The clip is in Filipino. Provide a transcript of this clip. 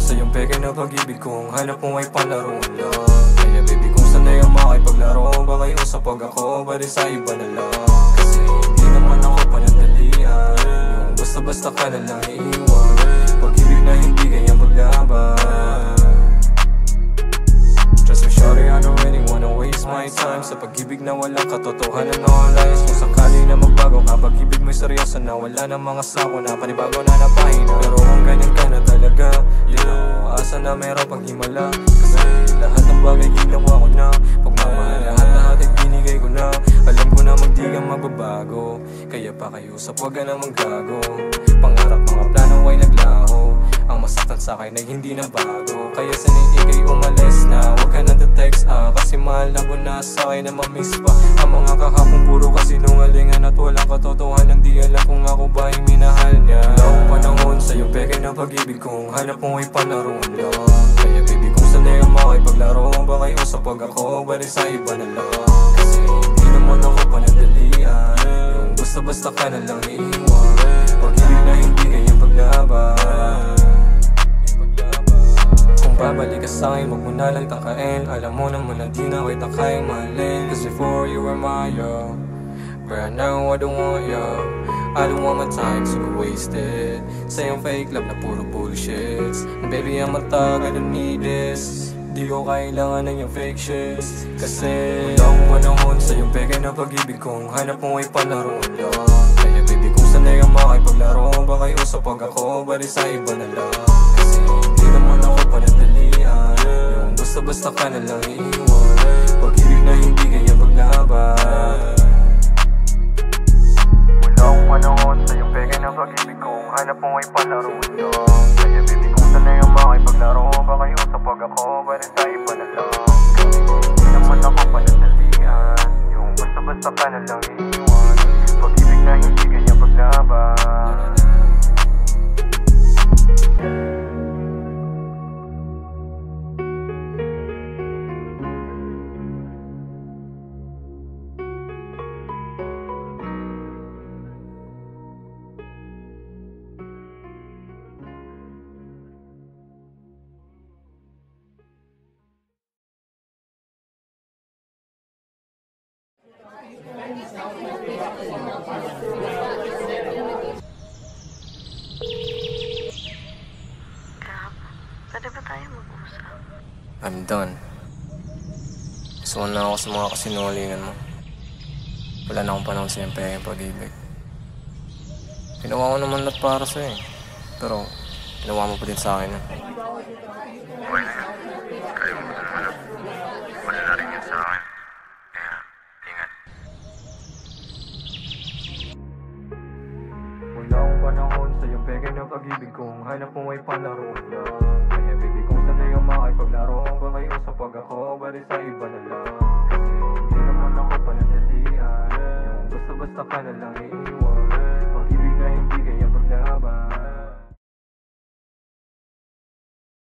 sa iyong peke na pag-ibig kong hanap mo ay panlaro lang. Kaya baby kung sanay ang makipaglaro, baka usap pag ako, bali sa iba na lang. Kasi hindi naman ako panandalian, yung basta-basta ka na lang iiwan. Pag-ibig na hindi kayang paglaban. Trust me shorty, I don't really wanna waste my time sa pag-ibig na walang katotohanan o alayas. Kung sakali na magbago ka, pag-ibig mo'y seryoso na wala na mga sako na panibago na napahina. Pero kung ganyan ka na talaga, you know, asa na meron pang himala. Kasi lahat ng bagay ginawa ko na, pagmamahal lahat ay binigay ko na. Alam ko na magdi ka magbabago, kaya pakiusap wag ka na maggago. Pangarap mga plano ay naglaho, ang masaktan sa'kin ay hindi na bago. Kaya sanay ikay umalis na, wag ka na text kasi mahal na ko na sa'kin na mamiss pa. Ang mga kahapon puro kasinungalingan at walang katotohanan. Di alam kung ako ba ay minahal niya. Wala akong panahon sa iyong peke na pag-ibig kong hanap mo ay panlaro lang. Kaya baby kung sanay ang makipaglaro, baka usap pag ako, bali sa iba na lang. Kasi hindi naman ako panandalian, yung basta-basta ka na lang iiwan. Pag-ibig na hindi kayang paglaban. Kung babalik ka sa'kin, wag mo na lang tangkain. Alam mo naman na di na kita kayang mahalin. Cause before you were my yo, but now I don't want you. I don't want my time to be wasted sa iyong fake love na puro bullshits. And baby I'm a thug, I don't need this. Di ko kailangan ng iyong fake shits. Kasi wala akong panahon sa iyong peke na pag-ibig kong hanap mo ay panlaro lang. Kaya baby kung sanay ang makipaglaro, baka usap pag ako, bali sa iba na lang. Kasi hindi naman ako panandalian, yung basta-basta ka na lang iiwan. Pag-ibig na hindi kayang paglaban. Wala akong panahon sa iyong peke na pag-ibig kong hanap mo ay panlaro lang. Kaya baby kung sanay ang makipaglaro, baka usap pag ako, bali sa iba na lang. Kasi hindi naman ako panandalian, yung basta-basta ka na lang iiwan. Pag-ibig na hindi kayang paglaban. Pwede ba tayo mag-usap? I'm done. Gusto na ako sa mga kasinungalingan mo. Wala na akong panahon sa iyong pekeng pag-ibig. Ginawa ko naman lahat para sa'yo eh. Pero ginawa mo pa din sa akin eh. Pwede nga. Kaya mo ba naman? Wala na rin yan sa akin. Kaya, ingat. Wala akong panahon sa iyong peke na pag-ibig kong hanap mo ay panlaro lang.